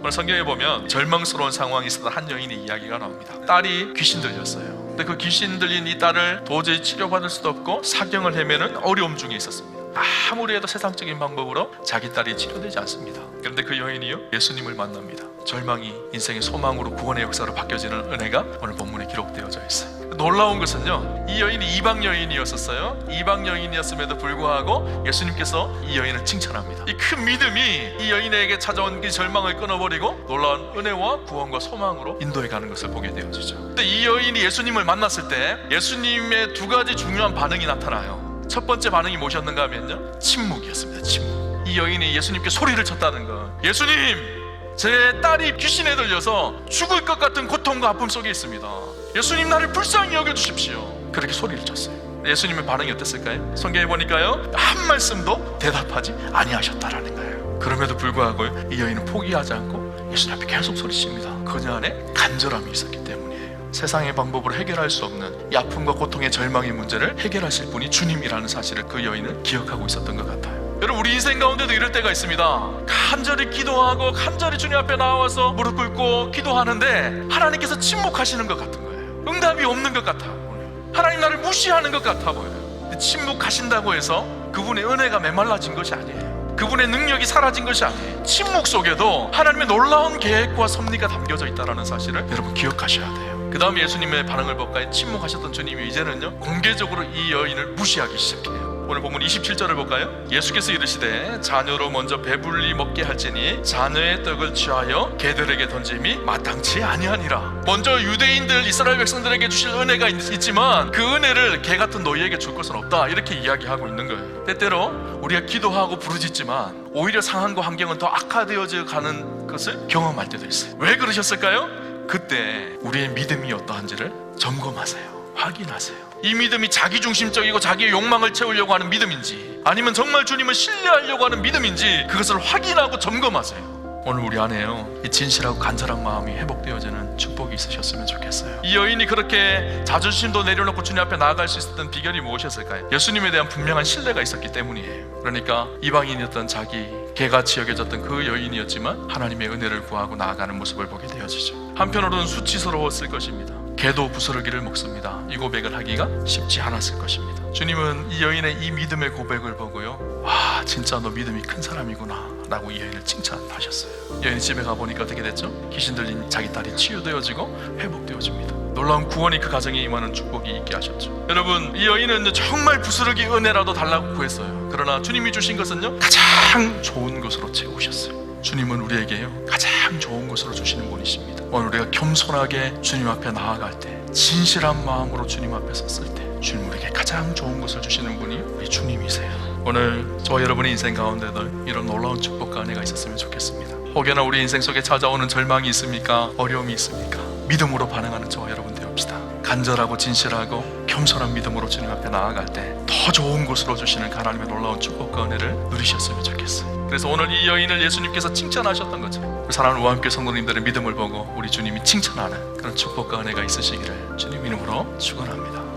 오늘 성경에 보면 절망스러운 상황에 있었던 한 여인의 이야기가 나옵니다. 딸이 귀신 들렸어요. 근데 그 귀신 들린 이 딸을 도저히 치료받을 수도 없고 사경을 헤매는 어려움 중에 있었습니다. 아무리 해도 세상적인 방법으로 자기 딸이 치료되지 않습니다. 그런데 그 여인이요, 예수님을 만납니다. 절망이 인생의 소망으로 구원의 역사로 바뀌어지는 은혜가 오늘 본문에 기록되어져 있어요. 놀라운 것은요, 이 여인이 이방 여인이었었어요. 이방 여인이었음에도 불구하고 예수님께서 이 여인을 칭찬합니다. 이 큰 믿음이 이 여인에게 찾아온 그 절망을 끊어버리고 놀라운 은혜와 구원과 소망으로 인도해 가는 것을 보게 되어지죠. 근데 이 여인이 예수님을 만났을 때 예수님의 두 가지 중요한 반응이 나타나요. 첫 번째 반응이 무엇이었는가 하면요, 침묵이었습니다. 침묵. 이 여인이 예수님께 소리를 쳤다는 거. 예수님, 제 딸이 귀신에 들려서 죽을 것 같은 고통과 아픔 속에 있습니다. 예수님, 나를 불쌍히 여겨주십시오. 그렇게 소리를 쳤어요. 예수님의 반응이 어땠을까요? 성경에 보니까요, 한 말씀도 대답하지 아니하셨다라는 거예요. 그럼에도 불구하고 이 여인은 포기하지 않고 예수님 앞에 계속 소리칩니다. 그녀 안에 간절함이 있었기 때문이에요. 세상의 방법으로 해결할 수 없는 이 아픔과 고통의 절망의 문제를 해결하실 분이 주님이라는 사실을 그 여인은 기억하고 있었던 것 같아요. 여러분, 우리 인생 가운데도 이럴 때가 있습니다. 간절히 기도하고 간절히 주님 앞에 나와서 무릎 꿇고 기도하는데 하나님께서 침묵하시는 것 같은 거예요. 응답이 없는 것 같아 보여요. 하나님 나를 무시하는 것 같아 보여요. 침묵하신다고 해서 그분의 은혜가 메말라진 것이 아니에요. 그분의 능력이 사라진 것이 아니에요. 침묵 속에도 하나님의 놀라운 계획과 섭리가 담겨져 있다는 사실을 여러분 기억하셔야 돼요. 그 다음에 예수님의 반응을 볼까요? 침묵하셨던 주님이 이제는요, 공개적으로 이 여인을 무시하기 시작해요. 오늘 본문 27절을 볼까요? 예수께서 이르시되 자녀로 먼저 배불리 먹게 할지니 자녀의 떡을 취하여 개들에게 던짐이 마땅치 아니하니라. 먼저 유대인들 이스라엘 백성들에게 주실 은혜가 있지만 그 은혜를 개 같은 너희에게 줄 것은 없다, 이렇게 이야기하고 있는 거예요. 때때로 우리가 기도하고 부르짖지만 오히려 상황과 환경은 더 악화되어져 가는 것을 경험할 때도 있어요. 왜 그러셨을까요? 그때 우리의 믿음이 어떠한지를 점검하세요. 확인하세요. 이 믿음이 자기중심적이고 자기의 욕망을 채우려고 하는 믿음인지, 아니면 정말 주님을 신뢰하려고 하는 믿음인지, 그것을 확인하고 점검하세요. 오늘 우리 안에요, 이 진실하고 간절한 마음이 회복되어지는 축복이 있으셨으면 좋겠어요. 이 여인이 그렇게 자존심도 내려놓고 주님 앞에 나아갈 수 있었던 비결이 무엇이었을까요? 예수님에 대한 분명한 신뢰가 있었기 때문이에요. 그러니까 이방인이었던 자기, 개같이 여겨졌던 그 여인이었지만 하나님의 은혜를 구하고 나아가는 모습을 보게 되어지죠. 한편으로는 수치스러웠을 것입니다. 개도 부스러기를 먹습니다. 이 고백을 하기가 쉽지 않았을 것입니다. 주님은 이 여인의 이 믿음의 고백을 보고요, 와, 진짜 너 믿음이 큰 사람이구나 라고 이 여인을 칭찬하셨어요. 여인이 집에 가보니까 어떻게 됐죠? 귀신 들린 자기 딸이 치유되어지고 회복되어집니다. 놀라운 구원이 그 가정에 임하는 축복이 있게 하셨죠. 여러분, 이 여인은 정말 부스러기 은혜라도 달라고 구했어요. 그러나 주님이 주신 것은요, 가장 좋은 것으로 채우셨어요. 주님은 우리에게요, 가장 좋은 것으로 주시는 분이십니다. 오늘 우리가 겸손하게 주님 앞에 나아갈 때, 진실한 마음으로 주님 앞에 섰을 때 주님 우리에게 가장 좋은 것을 주시는 분이 우리 주님이세요. 오늘 저와 여러분의 인생 가운데도 이런 놀라운 축복과 은혜가 있었으면 좋겠습니다. 혹여나 우리 인생 속에 찾아오는 절망이 있습니까? 어려움이 있습니까? 믿음으로 반응하는 저와 여러분 되옵시다. 간절하고 진실하고 겸손한 믿음으로 주님 앞에 나아갈 때 더 좋은 것으로 주시는 하나님의 놀라운 축복과 은혜를 누리셨으면 좋겠어요. 그래서 오늘 이 여인을 예수님께서 칭찬하셨던 거죠. 사랑하는 우아함교회 성도님들의 믿음을 보고 우리 주님이 칭찬하는 그런 축복과 은혜가 있으시기를 주님 이름으로 축원합니다.